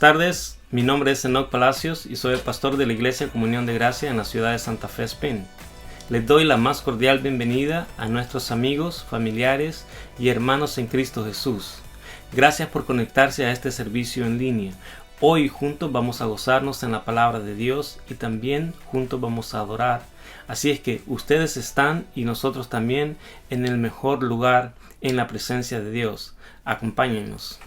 Buenas tardes, mi nombre es Enoch Palacios y soy el pastor de la Iglesia Comunión de Gracia en la ciudad de Santa Fe, Spain. Les doy la más cordial bienvenida a nuestros amigos, familiares y hermanos en Cristo Jesús. Gracias por conectarse a este servicio en línea. Hoy juntos vamos a gozarnos en la palabra de Dios y también juntos vamos a adorar. Así es que ustedes están y nosotros también en el mejor lugar en la presencia de Dios. Acompáñennos.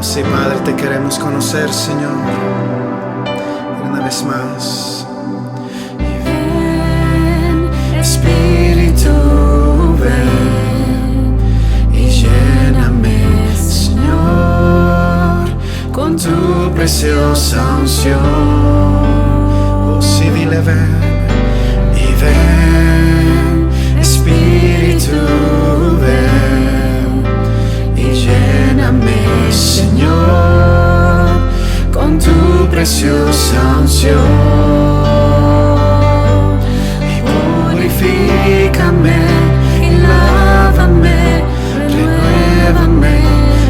Sí, Padre, te queremos conocer, Señor, una vez más. Y ven, Espíritu, ven y lléname, Señor, con tu preciosa unción. Oh, sí, dile ven, y ven, Espíritu, ven y lléname, Señor, con tu preciosa unción, y purifícame y lávame, renuévame,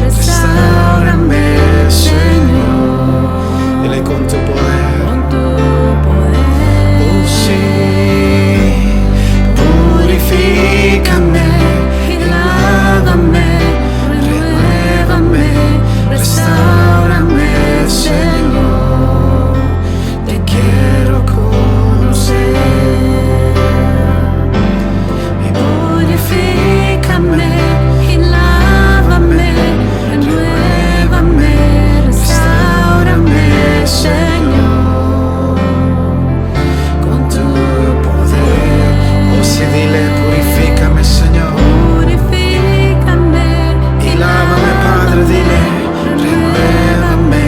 restáurame, Señor. Dile con tu poder, oh sí, purifícame y lávame, restáurame, Señor, te quiero conocer. Y purifícame y lávame, renuévame, restáurame, Señor, con tu poder. Oh, sí, dile, purifícame, Señor, purifícame y lávame, Padre, dile. Renuévame,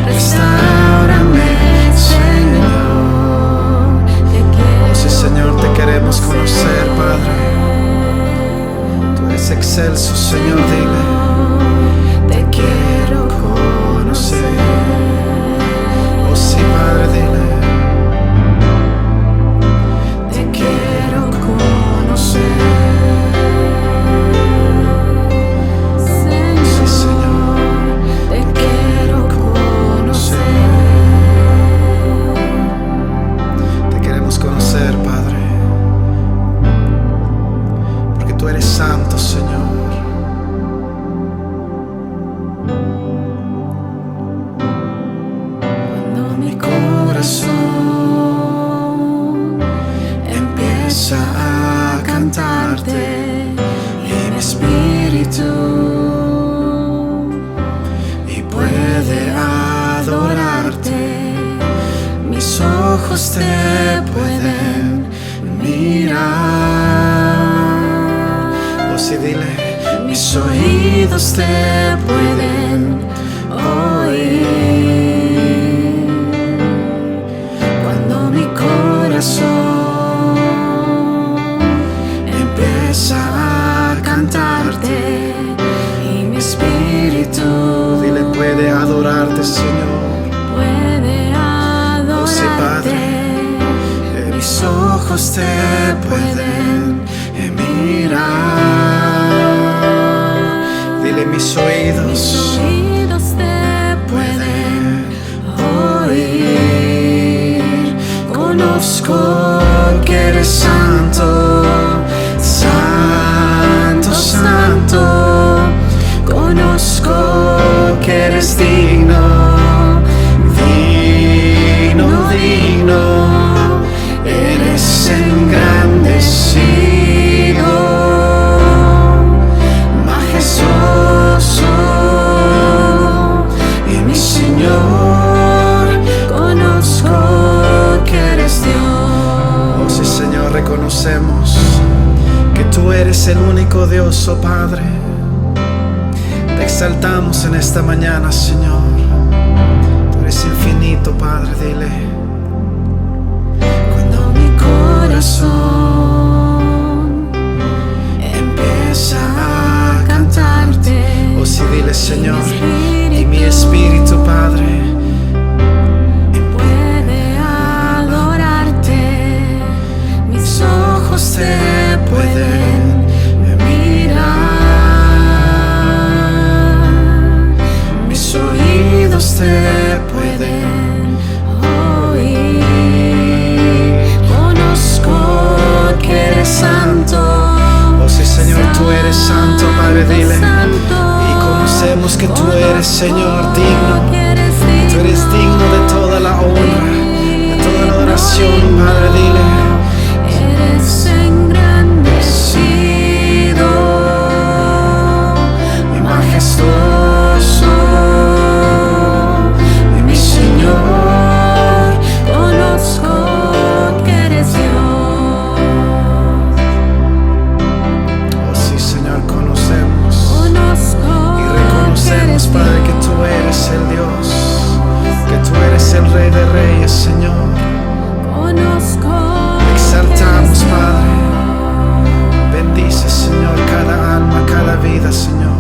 restáurame, Señor. Oh, sí, Señor, te queremos conocer, Padre. Tú eres excelso, Señor, dile. Te quiero conocer. Oh, sí, Padre, dile. Te quiero conocer. Padre, porque tú eres santo, Señor. Cuando mi corazón empieza a cantar ojos te pueden mirar. O si dile, mis oídos te pueden oír. Cuando mi corazón empieza a cantarte y mi espíritu, dile, puede adorarte, Señor. Puede adorarte. Oh sí, Padre, mis ojos te pueden mirar. Dile, mis oídos te pueden oír. Conozco que eres santo, santo, santo. Conozco que eres digno, digno, digno. Eres engrandecido, majestuoso. Y mi Señor, conozco que eres Dios. Oh sí, Señor, reconocemos que tú eres el único Dios, oh Padre. Te exaltamos en esta mañana, Señor. Tú eres infinito, Padre, dile. Cuando mi corazón empieza a cantarte, oh sí, dile, Señor, y mi espíritu, Padre, puede adorarte. mis ojos te pueden mirar, mis oídos te pueden oír. Conozco que eres santo, oh sí, Señor, tú eres santo, Padre, dile. Y conocemos que tú eres, Señor, digno. Tú eres digno de toda la honra, de toda la adoración, Padre, dile. Eres engrandecido Y majestuoso. Y mi Señor, conozco que eres Dios. oh sí, Señor, conocemos Conozco y reconocemos, Padre, que tú eres el Dios, que tú eres el Rey de Reyes, Señor. Conozco. Exaltamos, Padre. Bendice, Señor, cada alma, cada vida, Señor.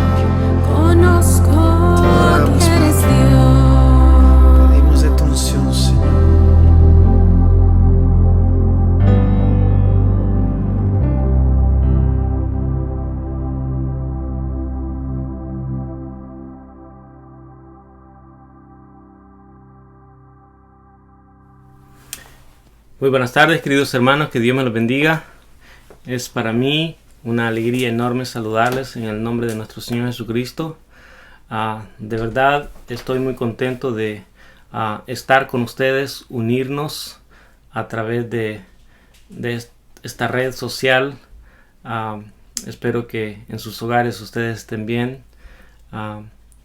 Conozco adoramos, que eres Padre. Dios. Pedimos de tu unción, Señor. Muy buenas tardes, queridos hermanos, que Dios me los bendiga. Es para mí una alegría enorme saludarles en el nombre de nuestro Señor Jesucristo. De verdad estoy muy contento de estar con ustedes, unirnos a través de esta red social. Espero que en sus hogares ustedes estén bien.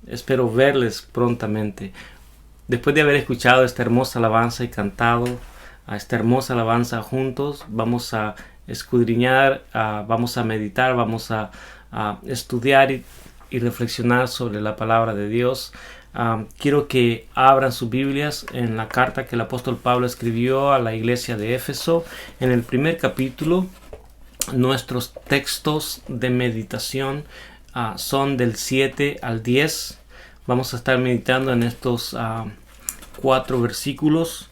Espero verles prontamente. Después de haber escuchado esta hermosa alabanza y cantado a esta hermosa alabanza juntos, vamos a escudriñar, vamos a meditar, vamos a estudiar y reflexionar sobre la palabra de Dios. Quiero que abran sus Biblias en la carta que el apóstol Pablo escribió a la iglesia de Éfeso. En el primer capítulo, nuestros textos de meditación son del 7 al 10. Vamos a estar meditando en estos 4 versículos.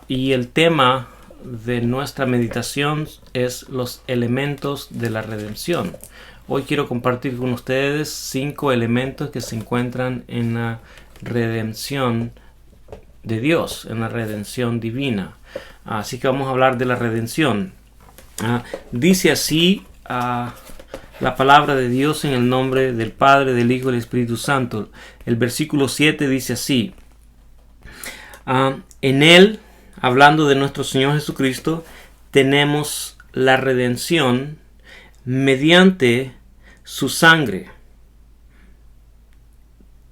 Y el tema de nuestra meditación es los elementos de la redención. Hoy quiero compartir con ustedes 5 elementos que se encuentran en la redención de Dios, en la redención divina. Así que vamos a hablar de la redención. Dice así la palabra de Dios en el nombre del Padre, del Hijo y del Espíritu Santo. El versículo 7 dice así: en Él, hablando de nuestro Señor Jesucristo, tenemos la redención mediante su sangre.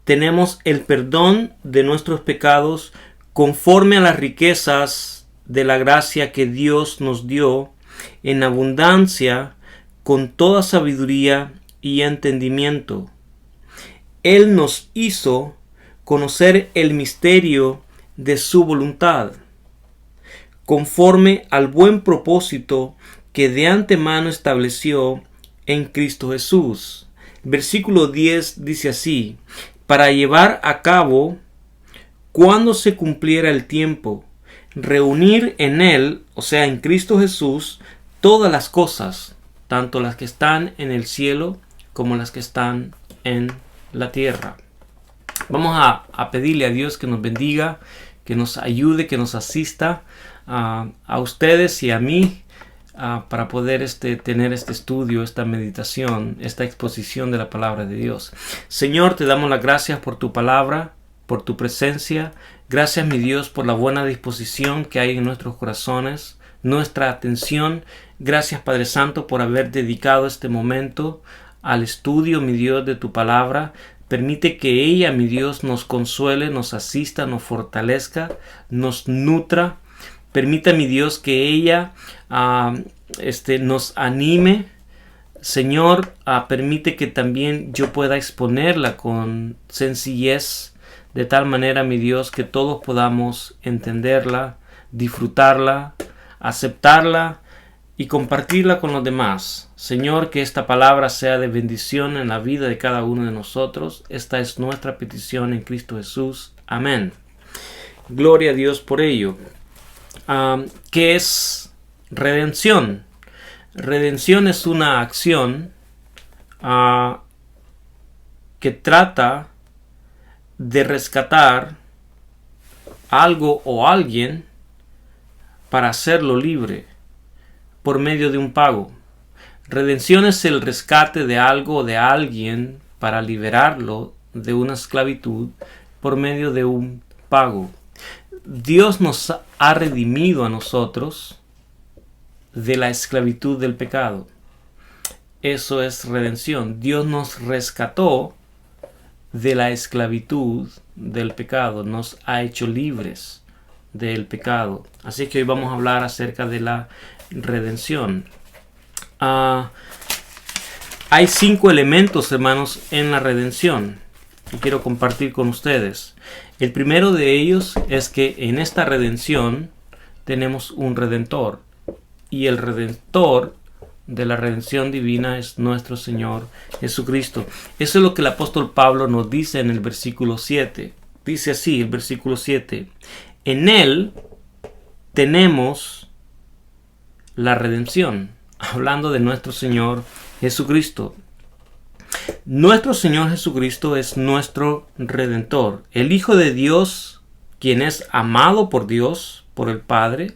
Tenemos el perdón de nuestros pecados conforme a las riquezas de la gracia que Dios nos dio en abundancia con toda sabiduría y entendimiento. Él nos hizo conocer el misterio de su voluntad, conforme al buen propósito que de antemano estableció en Cristo Jesús. Versículo 10 dice así: para llevar a cabo, cuando se cumpliera el tiempo, reunir en Él, o sea, en Cristo Jesús, todas las cosas, tanto las que están en el cielo como las que están en la tierra. Vamos a pedirle a Dios que nos bendiga, que nos ayude, que nos asista a ustedes y a mí para poder tener este estudio, esta meditación, esta exposición de la palabra de Dios. Señor, te damos las gracias por tu palabra, por tu presencia. Gracias, mi Dios, por la buena disposición que hay en nuestros corazones, nuestra atención. Gracias, Padre Santo, por haber dedicado este momento al estudio, mi Dios, de tu palabra. Permite que ella, mi Dios, nos consuele, nos asista, nos fortalezca, nos nutra. Permita, mi Dios, que ella nos anime. Señor, permite que también yo pueda exponerla con sencillez, de tal manera, mi Dios, que todos podamos entenderla, disfrutarla, aceptarla y compartirla con los demás. Señor, que esta palabra sea de bendición en la vida de cada uno de nosotros. Esta es nuestra petición en Cristo Jesús. Amén. Gloria a Dios por ello. ¿Qué es redención? Redención es una acción que trata de rescatar algo o alguien para hacerlo libre por medio de un pago. Redención es el rescate de algo o de alguien para liberarlo de una esclavitud por medio de un pago. Dios nos ha redimido a nosotros de la esclavitud del pecado. Eso es redención. Dios nos rescató de la esclavitud del pecado. Nos ha hecho libres del pecado. Así que hoy vamos a hablar acerca de la redención. Hay 5 elementos, hermanos, en la redención que quiero compartir con ustedes. El primero de ellos es que en esta redención tenemos un redentor, y el redentor de la redención divina es nuestro Señor Jesucristo. Eso es lo que el apóstol Pablo nos dice en el versículo 7. Dice así el versículo 7: en Él tenemos la redención, hablando de nuestro Señor Jesucristo. Nuestro Señor Jesucristo es nuestro Redentor, el Hijo de Dios, quien es amado por Dios, por el Padre,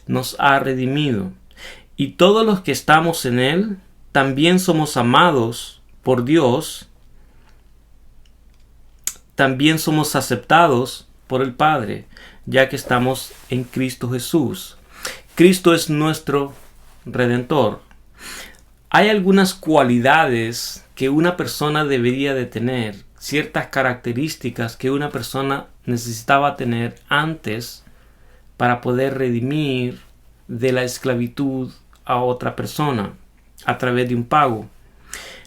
nos ha redimido. Y todos los que estamos en Él también somos amados por Dios, también somos aceptados por el Padre, ya que estamos en Cristo Jesús. Cristo es nuestro Redentor. Hay algunas cualidades que una persona debería de tener, ciertas características que una persona necesitaba tener antes para poder redimir de la esclavitud a otra persona a través de un pago.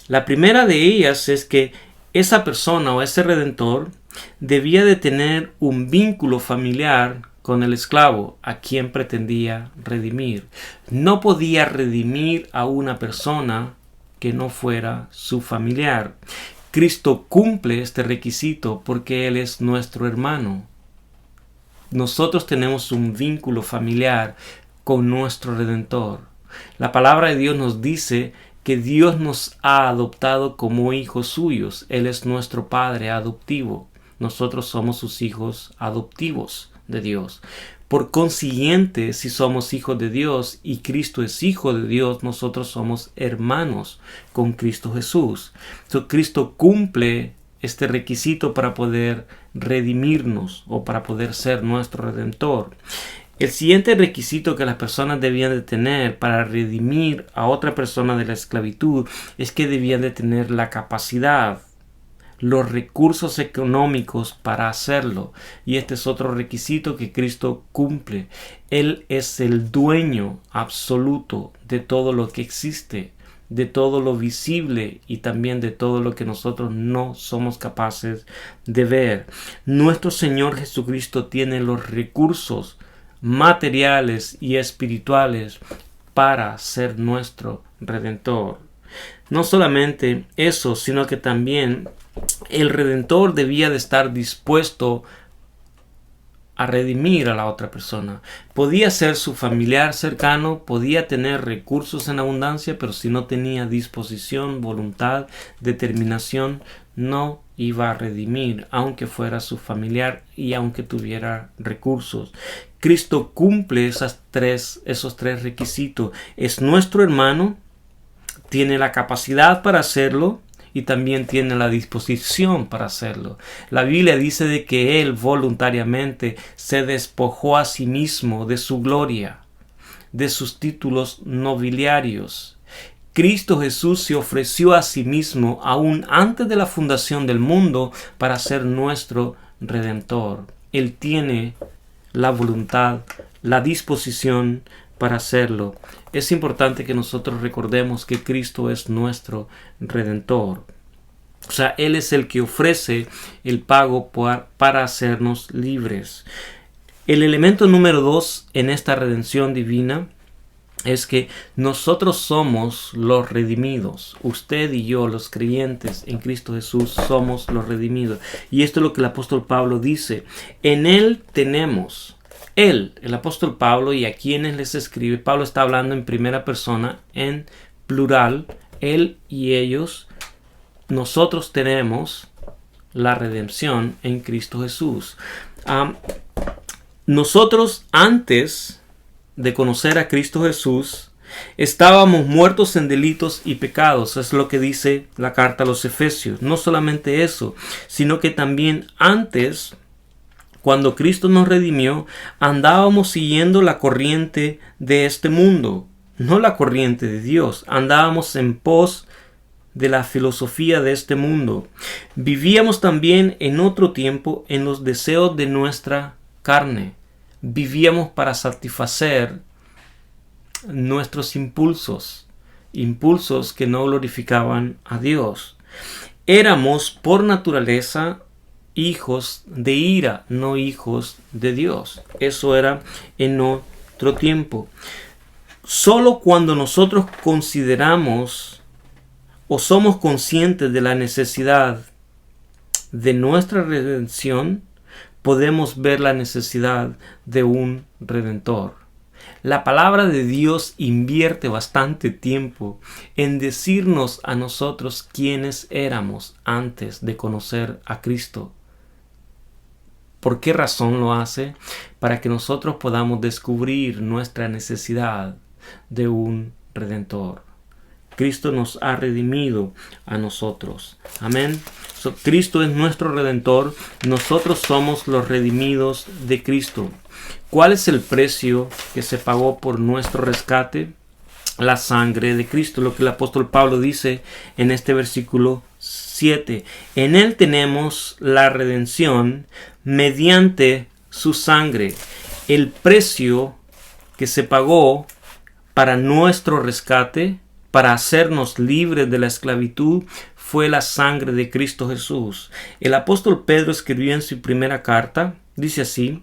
La primera de ellas es que esa persona o ese redentor debía de tener un vínculo familiar con el esclavo a quien pretendía redimir. No podía redimir a una persona que no fuera su familiar. Cristo cumple este requisito porque Él es nuestro hermano. Nosotros tenemos un vínculo familiar con nuestro Redentor. La palabra de Dios nos dice que Dios nos ha adoptado como hijos suyos. Él es nuestro Padre adoptivo. Nosotros somos sus hijos adoptivos de Dios. Por consiguiente, si somos hijos de Dios y Cristo es hijo de Dios, nosotros somos hermanos con Cristo Jesús. Entonces, Cristo cumple este requisito para poder redimirnos o para poder ser nuestro Redentor. El siguiente requisito que las personas debían de tener para redimir a otra persona de la esclavitud es que debían de tener la capacidad, los recursos económicos para hacerlo. Y este es otro requisito que Cristo cumple. Él es el dueño absoluto de todo lo que existe, de todo lo visible y también de todo lo que nosotros no somos capaces de ver. Nuestro Señor Jesucristo tiene los recursos materiales y espirituales para ser nuestro Redentor. No solamente eso, sino que también el Redentor debía de estar dispuesto a redimir a la otra persona. Podía ser su familiar cercano, podía tener recursos en abundancia, pero si no tenía disposición, voluntad, determinación, no iba a redimir, aunque fuera su familiar y aunque tuviera recursos. Cristo cumple esos tres requisitos. Es nuestro hermano, tiene la capacidad para hacerlo y también tiene la disposición para hacerlo. La Biblia dice de que Él voluntariamente se despojó a sí mismo de su gloria, de sus títulos nobiliarios. Cristo Jesús se ofreció a sí mismo aún antes de la fundación del mundo para ser nuestro Redentor. Él tiene la voluntad, la disposición para hacerlo. Es importante que nosotros recordemos que Cristo es nuestro Redentor. O sea, Él es el que ofrece el pago para hacernos libres. El elemento número 2 en esta redención divina es que nosotros somos los redimidos. Usted y yo, los creyentes en Cristo Jesús, somos los redimidos. Y esto es lo que el apóstol Pablo dice. En Él tenemos... Él, el apóstol Pablo, y a quienes les escribe, Pablo está hablando en primera persona, en plural, él y ellos. Nosotros tenemos la redención en Cristo Jesús. Nosotros, antes de conocer a Cristo Jesús, estábamos muertos en delitos y pecados. Es lo que dice la carta a los Efesios. No solamente eso, sino que también antes, cuando Cristo nos redimió, andábamos siguiendo la corriente de este mundo, no la corriente de Dios. Andábamos en pos de la filosofía de este mundo. Vivíamos también en otro tiempo en los deseos de nuestra carne. Vivíamos para satisfacer nuestros impulsos que no glorificaban a Dios. Éramos por naturaleza hijos de ira, no hijos de Dios. Eso era en otro tiempo. Solo cuando nosotros consideramos o somos conscientes de la necesidad de nuestra redención, podemos ver la necesidad de un redentor. La palabra de Dios invierte bastante tiempo en decirnos a nosotros quiénes éramos antes de conocer a Cristo. ¿Por qué razón lo hace? Para que nosotros podamos descubrir nuestra necesidad de un Redentor. Cristo nos ha redimido a nosotros. Amén. Cristo es nuestro Redentor. Nosotros somos los redimidos de Cristo. ¿Cuál es el precio que se pagó por nuestro rescate? La sangre de Cristo. Lo que el apóstol Pablo dice en este versículo 7. En Él tenemos la redención mediante su sangre. El precio que se pagó para nuestro rescate, para hacernos libres de la esclavitud, fue la sangre de Cristo Jesús. El apóstol Pedro escribió en su primera carta, dice así: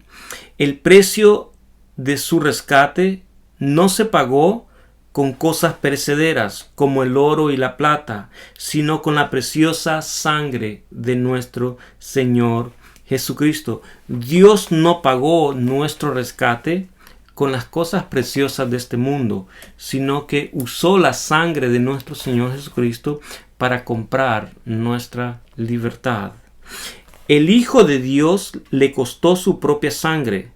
el precio de su rescate no se pagó con cosas perecederas como el oro y la plata, sino con la preciosa sangre de nuestro Señor Jesucristo. Dios no pagó nuestro rescate con las cosas preciosas de este mundo, sino que usó la sangre de nuestro Señor Jesucristo para comprar nuestra libertad. El Hijo de Dios le costó su propia sangre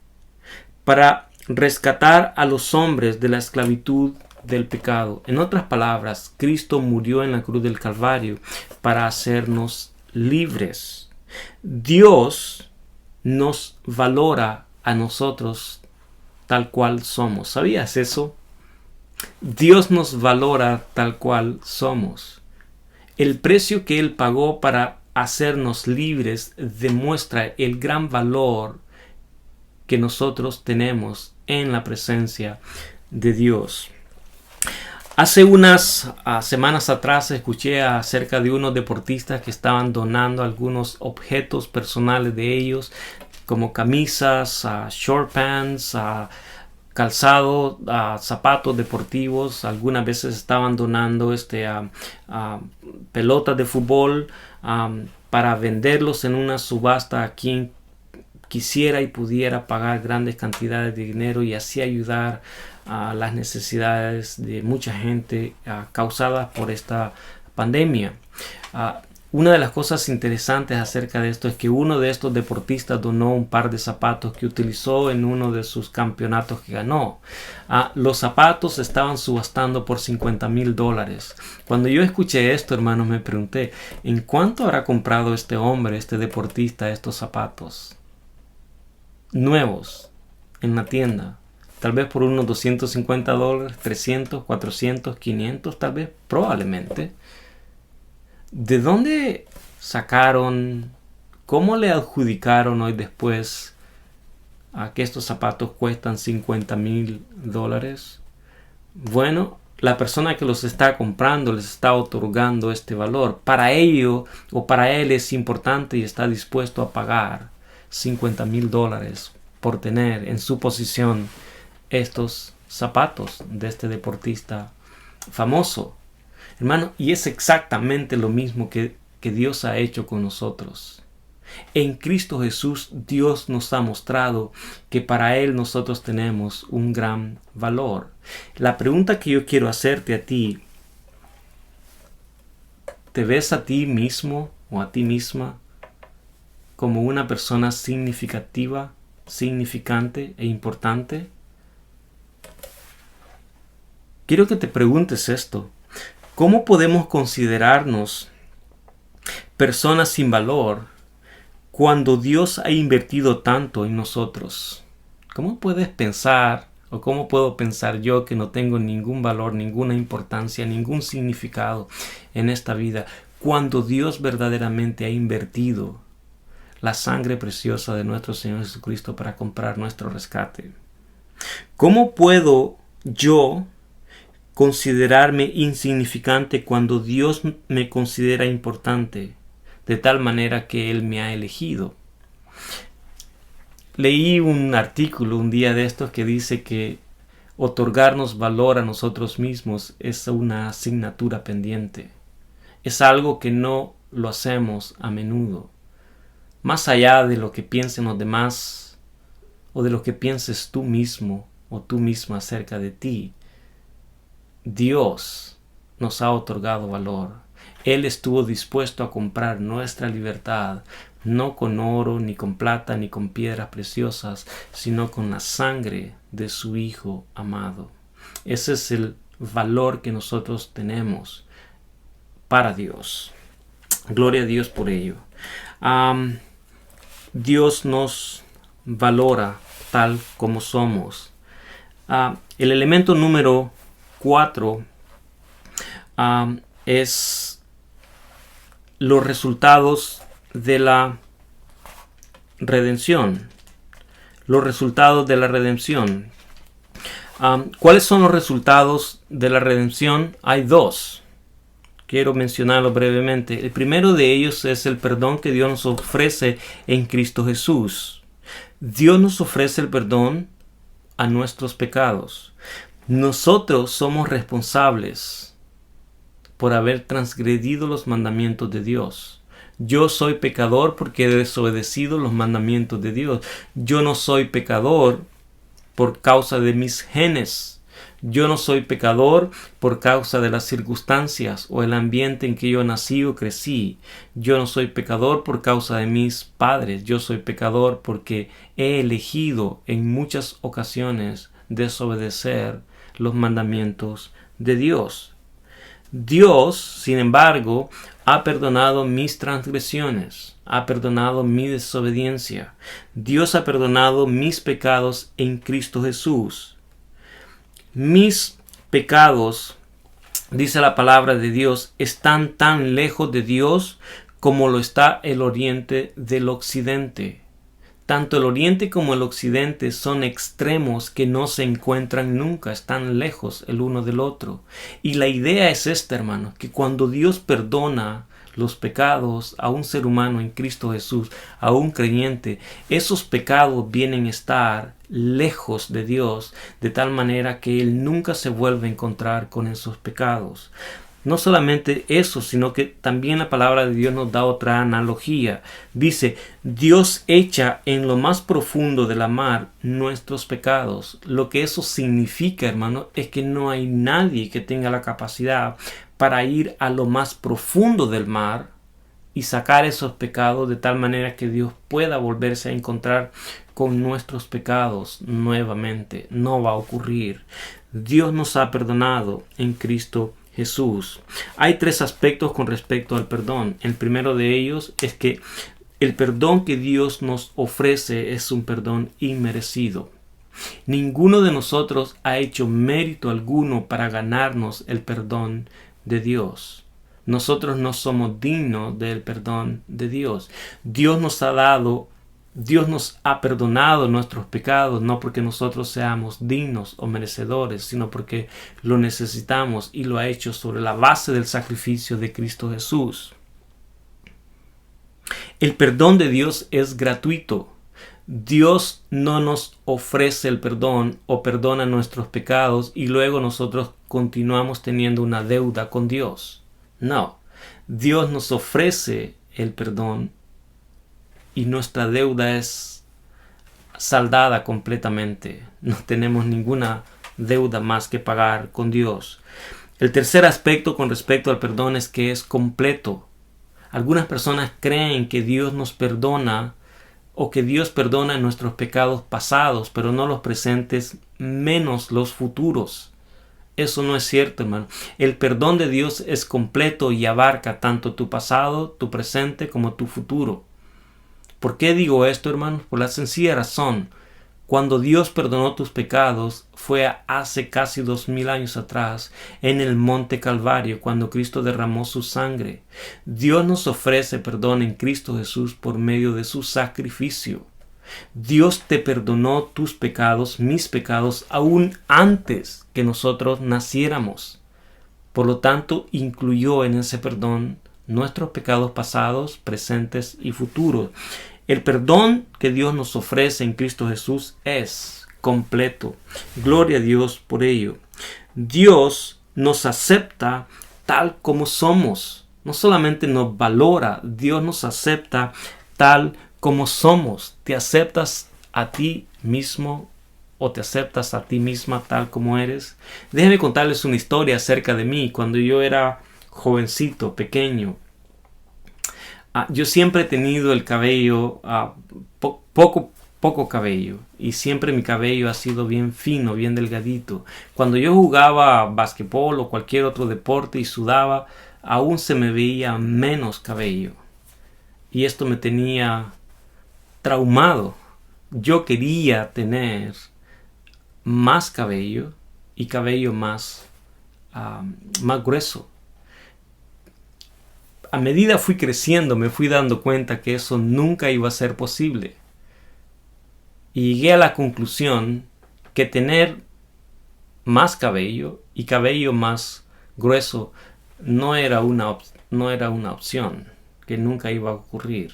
para rescatar a los hombres de la esclavitud del pecado. En otras palabras, Cristo murió en la cruz del Calvario para hacernos libres. Dios nos valora a nosotros tal cual somos. ¿Sabías eso? Dios nos valora tal cual somos. El precio que Él pagó para hacernos libres demuestra el gran valor que nosotros tenemos en la presencia de Dios. Hace unas semanas atrás escuché acerca de unos deportistas que estaban donando algunos objetos personales de ellos, como camisas, short pants, calzado, zapatos deportivos. Algunas veces estaban donando pelotas de fútbol para venderlos en una subasta a quien quisiera y pudiera pagar grandes cantidades de dinero y así ayudar a las necesidades de mucha gente causadas por esta pandemia. Una de las cosas interesantes acerca de esto es que uno de estos deportistas donó un par de zapatos que utilizó en uno de sus campeonatos que ganó. Los zapatos estaban subastando por $50,000. Cuando yo escuché esto, hermanos, me pregunté, ¿en cuánto habrá comprado este hombre, este deportista, estos zapatos? Nuevos, en la tienda. Tal vez por unos $250, 300, 400, 500, tal vez, probablemente. ¿De dónde sacaron, cómo le adjudicaron hoy después a que estos zapatos cuestan $50,000? Bueno, la persona que los está comprando les está otorgando este valor. Para ello o para él es importante y está dispuesto a pagar $50,000 por tener en su posesión estos zapatos de este deportista famoso. Hermano, y es exactamente lo mismo que Dios ha hecho con nosotros. En Cristo Jesús, Dios nos ha mostrado que para Él nosotros tenemos un gran valor. La pregunta que yo quiero hacerte a ti, ¿te ves a ti mismo o a ti misma como una persona significativa, significante e importante? Quiero que te preguntes esto. ¿Cómo podemos considerarnos personas sin valor cuando Dios ha invertido tanto en nosotros? ¿Cómo puedes pensar o cómo puedo pensar yo que no tengo ningún valor, ninguna importancia, ningún significado en esta vida cuando Dios verdaderamente ha invertido la sangre preciosa de nuestro Señor Jesucristo para comprar nuestro rescate? ¿Cómo puedo yo considerarme insignificante cuando Dios me considera importante, de tal manera que Él me ha elegido? Leí un artículo un día de estos que dice que otorgarnos valor a nosotros mismos es una asignatura pendiente. Es algo que no lo hacemos a menudo. Más allá de lo que piensen los demás o de lo que pienses tú mismo o tú misma acerca de ti, Dios nos ha otorgado valor. Él estuvo dispuesto a comprar nuestra libertad, no con oro, ni con plata, ni con piedras preciosas, sino con la sangre de su Hijo amado. Ese es el valor que nosotros tenemos para Dios. Gloria a Dios por ello. Dios nos valora tal como somos. El elemento número 4 es los resultados de la redención. Los resultados de la redención. ¿Cuáles son los resultados de la redención? Hay dos. Quiero mencionarlo brevemente. El primero de ellos es el perdón que Dios nos ofrece en Cristo Jesús. Dios nos ofrece el perdón a nuestros pecados. Nosotros somos responsables por haber transgredido los mandamientos de Dios. Yo soy pecador porque he desobedecido los mandamientos de Dios. Yo no soy pecador por causa de mis genes. Yo no soy pecador por causa de las circunstancias o el ambiente en que yo nací o crecí. Yo no soy pecador por causa de mis padres. Yo soy pecador porque he elegido en muchas ocasiones desobedecer los mandamientos de Dios. Dios, sin embargo, ha perdonado mis transgresiones, ha perdonado mi desobediencia. Dios ha perdonado mis pecados en Cristo Jesús. Mis pecados, dice la palabra de Dios, están tan lejos de Dios como lo está el oriente del occidente. Tanto el oriente como el occidente son extremos que no se encuentran nunca, están lejos el uno del otro. Y la idea es esta, hermanos, que cuando Dios perdona los pecados a un ser humano en Cristo Jesús, a un creyente, esos pecados vienen a estar lejos de Dios, de tal manera que Él nunca se vuelve a encontrar con esos pecados. No solamente eso, sino que también la palabra de Dios nos da otra analogía. Dice, Dios echa en lo más profundo de la mar nuestros pecados. Lo que eso significa, hermano, es que no hay nadie que tenga la capacidad para ir a lo más profundo del mar y sacar esos pecados de tal manera que Dios pueda volverse a encontrar con nuestros pecados nuevamente. No va a ocurrir. Dios nos ha perdonado en Cristo Jesús. Hay 3 aspectos con respecto al perdón. El primero de ellos es que el perdón que Dios nos ofrece es un perdón inmerecido. Ninguno de nosotros ha hecho mérito alguno para ganarnos el perdón de Dios. Nosotros no somos dignos del perdón de Dios. Dios nos ha perdonado nuestros pecados, no porque nosotros seamos dignos o merecedores, sino porque lo necesitamos, y lo ha hecho sobre la base del sacrificio de Cristo Jesús. El perdón de Dios es gratuito. Dios no nos ofrece el perdón o perdona nuestros pecados y luego nosotros continuamos teniendo una deuda con Dios. No, Dios nos ofrece el perdón y nuestra deuda es saldada completamente. No tenemos ninguna deuda más que pagar con Dios. El tercer aspecto con respecto al perdón es que es completo. Algunas personas creen que Dios nos perdona o que Dios perdona nuestros pecados pasados, pero no los presentes, menos los futuros. Eso no es cierto, hermano. El perdón de Dios es completo y abarca tanto tu pasado, tu presente, como tu futuro. ¿Por qué digo esto, hermanos? Por la sencilla razón. Cuando Dios perdonó tus pecados fue hace casi 2000 años atrás, en el monte Calvario, cuando Cristo derramó su sangre. Dios nos ofrece perdón en Cristo Jesús por medio de su sacrificio. Dios te perdonó tus pecados, mis pecados, aún antes que nosotros naciéramos. Por lo tanto, incluyó en ese perdón nuestros pecados pasados, presentes y futuros. El perdón que Dios nos ofrece en Cristo Jesús es completo. Gloria a Dios por ello. Dios nos acepta tal como somos. No solamente nos valora, Dios nos acepta tal como somos. Te aceptas a ti mismo o te aceptas a ti misma tal como eres. Déjenme contarles una historia acerca de mí. Cuando yo era jovencito, pequeño, yo siempre he tenido el cabello, poco cabello, y siempre mi cabello ha sido bien fino, bien delgadito. Cuando yo jugaba basquetbol o cualquier otro deporte y sudaba, aún se me veía menos cabello. Y esto me tenía traumado. Yo quería tener más cabello y cabello más grueso. A medida fui creciendo, me fui dando cuenta que eso nunca iba a ser posible. Y llegué a la conclusión que tener más cabello y cabello más grueso no era una opción, que nunca iba a ocurrir.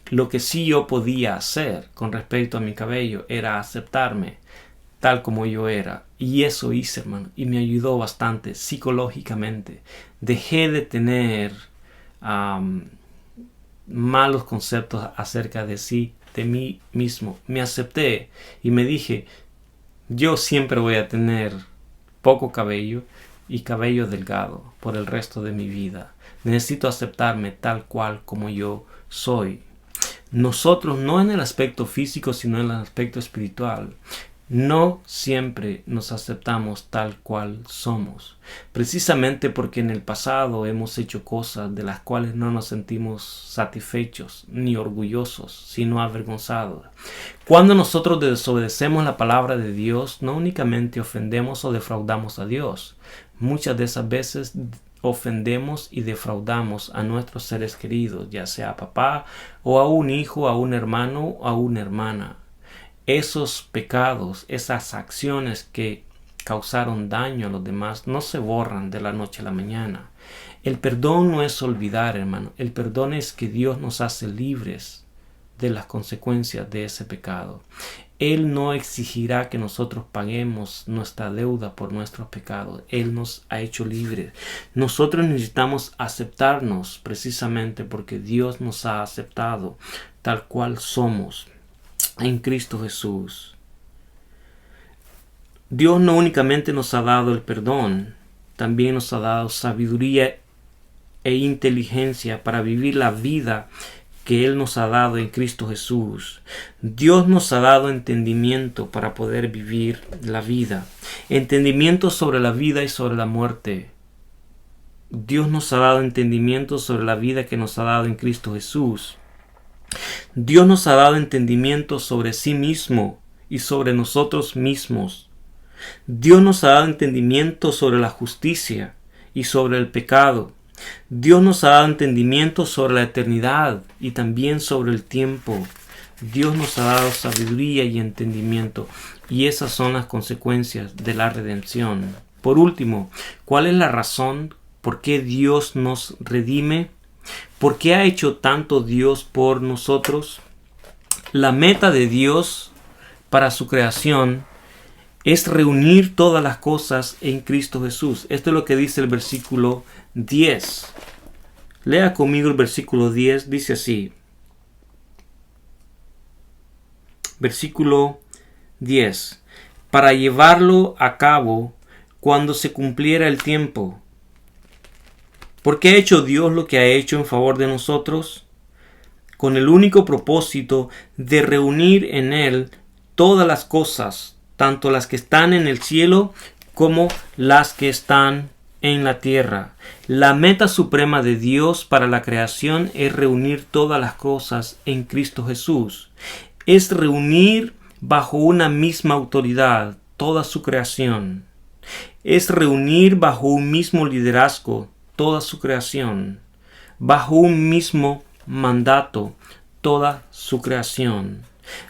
Lo que sí yo podía hacer con respecto a mi cabello era aceptarme tal como yo era. Y eso hice, hermano, y me ayudó bastante psicológicamente. Dejé de tener malos conceptos acerca de mí mismo. Me acepté y me dije, yo siempre voy a tener poco cabello y cabello delgado por el resto de mi vida. Necesito aceptarme tal cual como yo soy. Nosotros, no en el aspecto físico, sino en el aspecto espiritual, no siempre nos aceptamos tal cual somos, precisamente porque en el pasado hemos hecho cosas de las cuales no nos sentimos satisfechos ni orgullosos, sino avergonzados. Cuando nosotros desobedecemos la palabra de Dios, no únicamente ofendemos o defraudamos a Dios, muchas de esas veces ofendemos y defraudamos a nuestros seres queridos, ya sea a papá o a un hijo, a un hermano o a una hermana. Esos pecados, esas acciones que causaron daño a los demás no se borran de la noche a la mañana. El perdón no es olvidar, hermano. El perdón es que Dios nos hace libres de las consecuencias de ese pecado. Él no exigirá que nosotros paguemos nuestra deuda por nuestros pecados. Él nos ha hecho libres. Nosotros necesitamos aceptarnos precisamente porque Dios nos ha aceptado tal cual somos en Cristo Jesús. Dios no únicamente nos ha dado el perdón, también nos ha dado sabiduría e inteligencia para vivir la vida que Él nos ha dado en Cristo Jesús. Dios nos ha dado entendimiento para poder vivir la vida. Entendimiento sobre la vida y sobre la muerte. Dios nos ha dado entendimiento sobre la vida que nos ha dado en Cristo Jesús. Dios nos ha dado entendimiento sobre sí mismo y sobre nosotros mismos. Dios nos ha dado entendimiento sobre la justicia y sobre el pecado. Dios nos ha dado entendimiento sobre la eternidad y también sobre el tiempo. Dios nos ha dado sabiduría y entendimiento, y esas son las consecuencias de la redención. Por último, ¿cuál es la razón por qué Dios nos redime? ¿Por qué ha hecho tanto Dios por nosotros? La meta de Dios para su creación es reunir todas las cosas en Cristo Jesús. Esto es lo que dice el versículo 10. Lea conmigo el versículo 10. Dice así. Versículo 10. Para llevarlo a cabo cuando se cumpliera el tiempo. ¿Por qué ha hecho Dios lo que ha hecho en favor de nosotros? Con el único propósito de reunir en Él todas las cosas, tanto las que están en el cielo como las que están en la tierra. La meta suprema de Dios para la creación es reunir todas las cosas en Cristo Jesús. Es reunir bajo una misma autoridad toda su creación. Es reunir bajo un mismo liderazgo toda su creación. Bajo un mismo mandato toda su creación.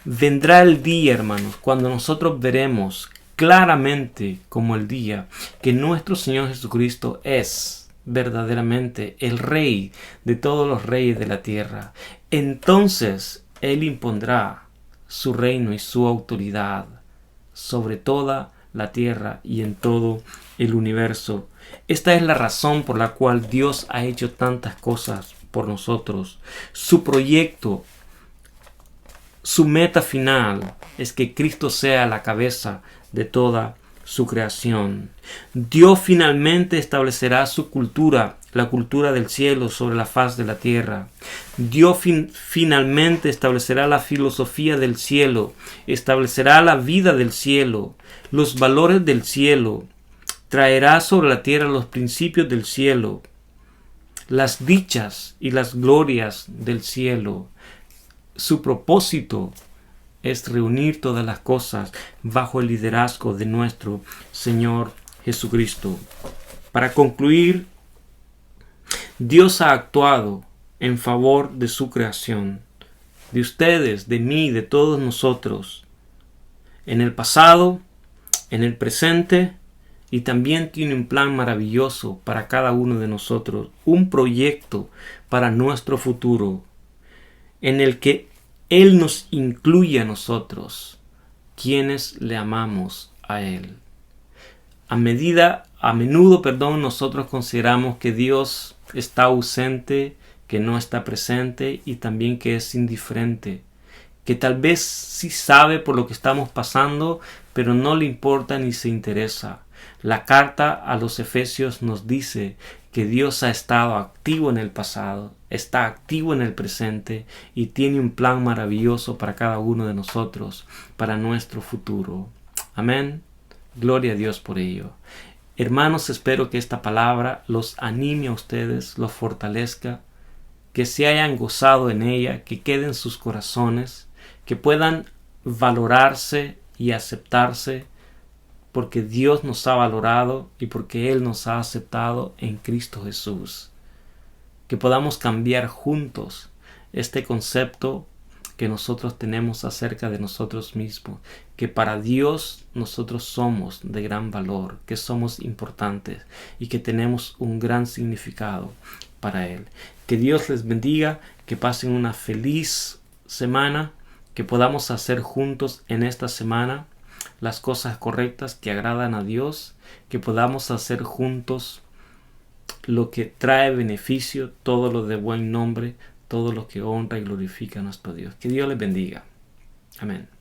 Vendrá el día, hermanos, cuando nosotros veremos claramente como el día que nuestro Señor Jesucristo es verdaderamente el Rey de todos los reyes de la tierra. Entonces Él impondrá su reino y su autoridad sobre toda la tierra y en todo el universo. Esta es la razón por la cual Dios ha hecho tantas cosas por nosotros. Su proyecto, su meta final es que Cristo sea la cabeza de toda su creación. Dios finalmente establecerá su cultura, la cultura del cielo sobre la faz de la tierra. Dios finalmente establecerá la filosofía del cielo, establecerá la vida del cielo, los valores del cielo, traerá sobre la tierra los principios del cielo, las dichas y las glorias del cielo. Su propósito es reunir todas las cosas bajo el liderazgo de nuestro Señor Jesucristo. Para concluir, Dios ha actuado en favor de su creación, de ustedes, de mí, de todos nosotros, en el pasado, en el presente, y también tiene un plan maravilloso para cada uno de nosotros, un proyecto para nuestro futuro, en el que Él nos incluye a nosotros, quienes le amamos a Él. A menudo, nosotros consideramos que Dios está ausente, que no está presente y también que es indiferente, que tal vez sí sabe por lo que estamos pasando, pero no le importa ni se interesa. La carta a los Efesios nos dice que Dios ha estado activo en el pasado, está activo en el presente y tiene un plan maravilloso para cada uno de nosotros, para nuestro futuro. Amén. Gloria a Dios por ello. Hermanos, espero que esta palabra los anime a ustedes, los fortalezca, que se hayan gozado en ella, que quede en sus corazones, que puedan valorarse y aceptarse porque Dios nos ha valorado y porque Él nos ha aceptado en Cristo Jesús. Que podamos cambiar juntos este concepto que nosotros tenemos acerca de nosotros mismos, que para Dios nosotros somos de gran valor, que somos importantes y que tenemos un gran significado para Él. Que Dios les bendiga, que pasen una feliz semana, que podamos hacer juntos en esta semana las cosas correctas que agradan a Dios, que podamos hacer juntos lo que trae beneficio, todo lo de buen nombre, todo lo que honra y glorifica a nuestro Dios. Que Dios les bendiga. Amén.